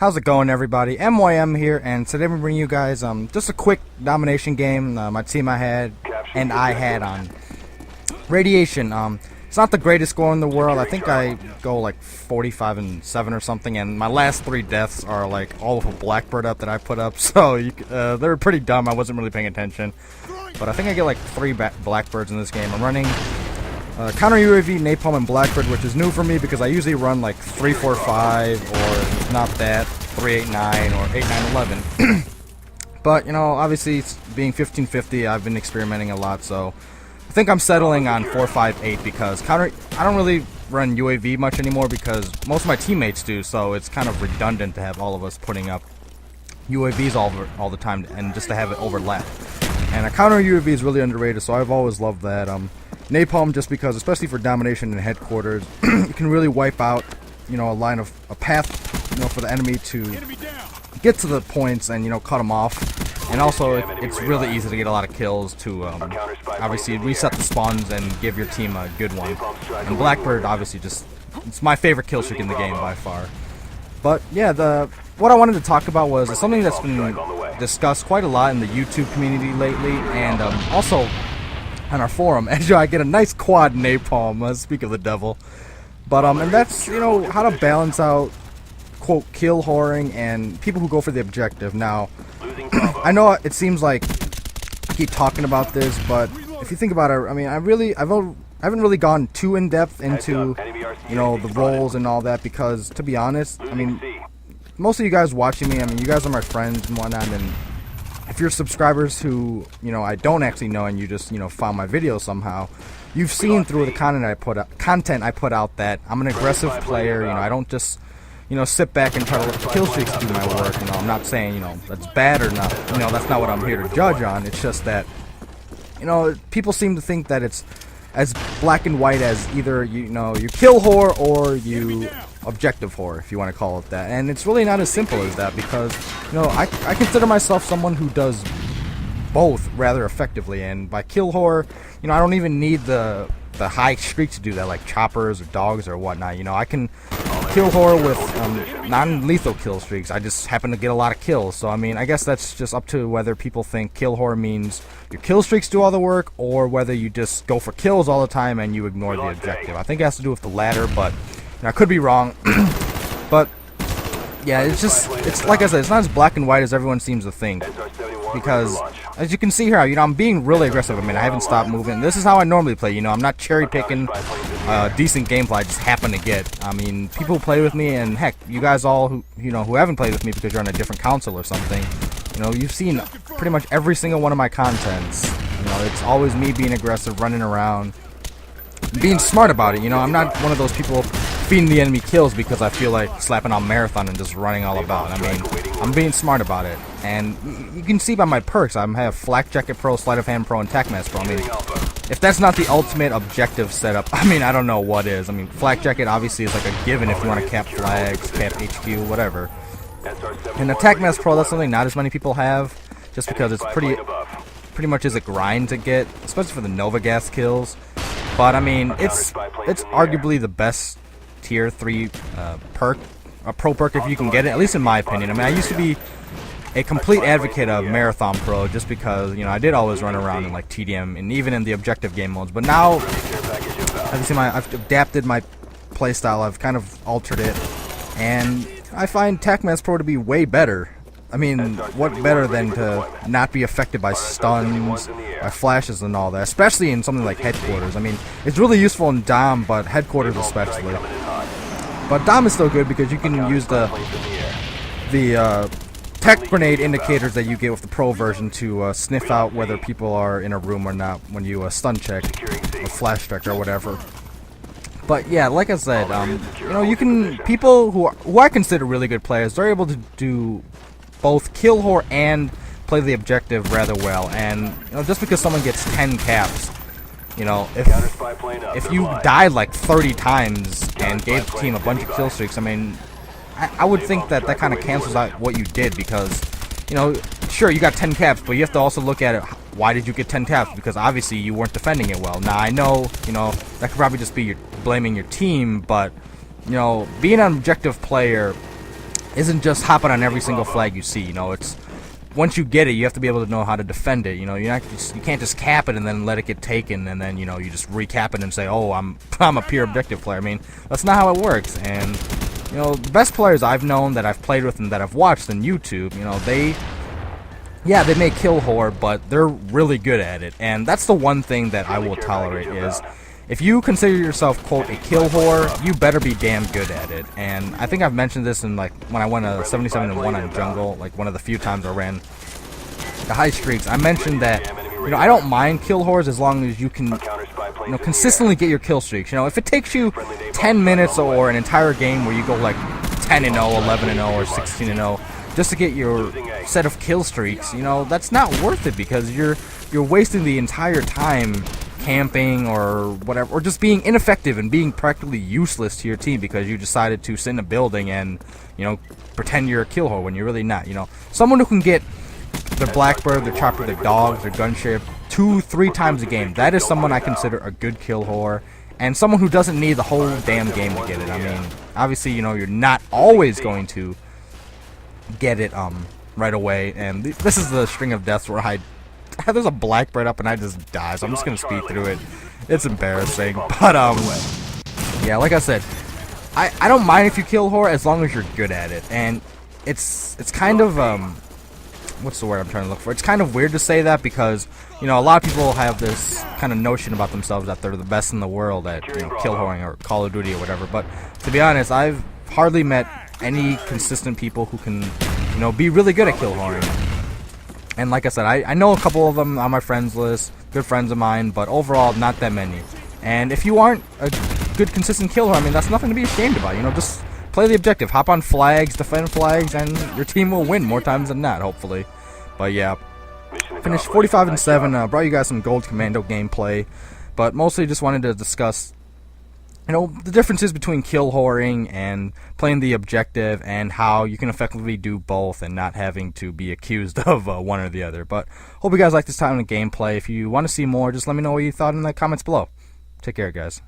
How's it going, everybody? MYM here, and today I'm bringing you guys just a quick domination game. My team I had on Radiation. It's not the greatest score in the world. I think I go like 45-7 or something, and my last 3 deaths are like all of a Blackbird up that I put up. So they were pretty dumb. I wasn't really paying attention, but I think I get like 3 Blackbirds in this game. I'm running counter UAV, Napalm, and Blackbird, which is new for me because I usually run like 3-4-5 or not that 3-8-9 or 8-9-11. But you know, obviously being 15-50, I've been experimenting a lot, so I think I'm settling on 4-5-8 because I don't really run UAV much anymore because most of my teammates do, so it's kind of redundant to have all of us putting up UAVs all the time and just to have it overlap. And a counter UAV is really underrated, so I've always loved that. Napalm, just because, especially for domination in headquarters, you can really wipe out, you know, a path, you know, for the enemy to get to the points and, you know, cut them off. And also, it's really easy to get a lot of kills to, obviously, reset the spawns and give your team a good one. And Blackbird, obviously, it's my favorite kill streak in the game by far. But yeah, what I wanted to talk about was something that's been discussed quite a lot in the YouTube community lately, and also on our forum. As I get a nice quad napalm, speak of the devil. But and that's, you know, how to balance out, quote, kill-whoring and people who go for the objective. Now, I know it seems like I keep talking about this, but if you think about it, I mean, I haven't really gone too in depth into, you know, the roles and all that, because to be honest, I mean, most of you guys watching me, I mean, you guys are my friends and whatnot, and if you're subscribers who, you know, I don't actually know and you just, you know, found my video somehow, you've seen through the content I put out that I'm an aggressive player. You know, I don't just, you know, sit back and try to let the kill streaks do my work. You know, I'm not saying, you know, that's bad or not. You know, that's not what I'm here to judge on. It's just that, you know, people seem to think that it's as black and white as either, you know, you kill whore or you objective whore, if you want to call it that. And it's really not as simple as that, because, you know, I consider myself someone who does both rather effectively. And by kill whore, you know, I don't even need the high streak to do that, like choppers or dogs or whatnot. You know, I can kill whore with non-lethal kill streaks. I just happen to get a lot of kills. So I mean, I guess that's just up to whether people think kill whore means your kill streaks do all the work, or whether you just go for kills all the time and you ignore the objective. I think it has to do with the latter, but you know, I could be wrong. But yeah, it's like I said, it's not as black and white as everyone seems to think, because as you can see here, you know, I'm being really aggressive. I mean, I haven't stopped moving. This is how I normally play. You know, I'm not cherry picking decent gameplay I just happen to get. I mean, people who play with me, and heck, you guys all who haven't played with me because you're on a different console or something, you know, you've seen pretty much every single one of my contents. You know, it's always me being aggressive, running around, being smart about it. You know, I'm not one of those people feeding the enemy kills because I feel like slapping on marathon and just running all about. I mean, I'm being smart about it, and you can see by my perks, I have Flak Jacket Pro, Sleight of Hand Pro, and Tac Mask Pro. I mean, if that's not the ultimate objective setup, I mean, I don't know what is. I mean, Flak Jacket obviously is like a given if you want to cap flags, cap HQ, whatever. And the Tac Mask Pro, that's something not as many people have, just because it's pretty much is a grind to get, especially for the Nova Gas kills. But I mean, it's arguably the best tier 3 perk, a pro perk if you can get it, at least in my opinion. I mean, I used to be a complete advocate of Marathon Pro just because, you know, I did always run around in like TDM and even in the objective game modes. But now, as you see, I've adapted my playstyle. I've kind of altered it, and I find Tac Mask Pro to be way better. I mean, what better than to not be affected by stuns, by flashes and all that, especially in something like headquarters. I mean, it's really useful in Dom, but headquarters especially. But Dom is still good because you can use the tech grenade indicators that you get with the pro version to sniff out whether people are in a room or not when you stun check or flash check or whatever. But yeah, like I said, you know, people who I consider really good players, they're able to do both kill whore and play the objective rather well. And you know, just because someone gets 10 caps, you know, if you died like 30 times and gave the team a bunch of kill streaks, I mean, I would think that kind of cancels out what you did, because, you know, sure, you got 10 caps, but you have to also look at it, why did you get 10 caps? Because obviously you weren't defending it well. Now, I know, you know, that could probably just be blaming your team, but, you know, being an objective player isn't just hopping on every single flag you see. You know, it's once you get it, you have to be able to know how to defend it. You know, you can't just cap it and then let it get taken, and then, you know, you just recap it and say, oh, I'm a pure objective player. I mean, that's not how it works. And, you know, the best players I've known that I've played with and that I've watched on YouTube, you know, they may kill whore, but they're really good at it. And that's the one thing that I will tolerate is, if you consider yourself, quote, a kill whore, you better be damn good at it. And I think I've mentioned this in, like, when I went a 77-1 on jungle, like one of the few times I ran the high streaks. I mentioned that, you know, I don't mind kill whores as long as you can, you know, consistently get your kill streaks. You know, if it takes you 10 minutes or an entire game where you go like 10-0, 11-0, or 16-0 just to get your set of kill streaks, you know, that's not worth it, because you're wasting the entire time camping or whatever, or just being ineffective and being practically useless to your team because you decided to sit in a building and, you know, pretend you're a kill whore when you're really not. You know, someone who can get their blackbird, their chopper, their dogs, their gunship 2-3 times a game, that is someone I consider a good kill whore, and someone who doesn't need the whole damn game to get it. I mean, obviously, you know, you're not always going to get it right away, and this is the string of deaths where there's a blackbird up and I just die, so I'm just gonna speed through it. It's embarrassing, but yeah, like I said, I don't mind if you kill whore as long as you're good at it. And it's kind of what's the word I'm trying to look for? It's kind of weird to say that, because, you know, a lot of people have this kind of notion about themselves that they're the best in the world at, you know, kill whoring or Call of Duty or whatever. But to be honest, I've hardly met any consistent people who can, you know, be really good at kill whoring. And like I said, I know a couple of them on my friends list, good friends of mine, but overall, not that many. And if you aren't a good, consistent kill whore, I mean, that's nothing to be ashamed about. You know, just play the objective, hop on flags, defend flags, and your team will win more times than not, hopefully. But yeah, finished 45-7, brought you guys some Gold Commando gameplay, but mostly just wanted to discuss, you know, the differences between kill whoring and playing the objective, and how you can effectively do both and not having to be accused of one or the other. But hope you guys like this time in the gameplay. If you want to see more, just let me know what you thought in the comments below. Take care, guys.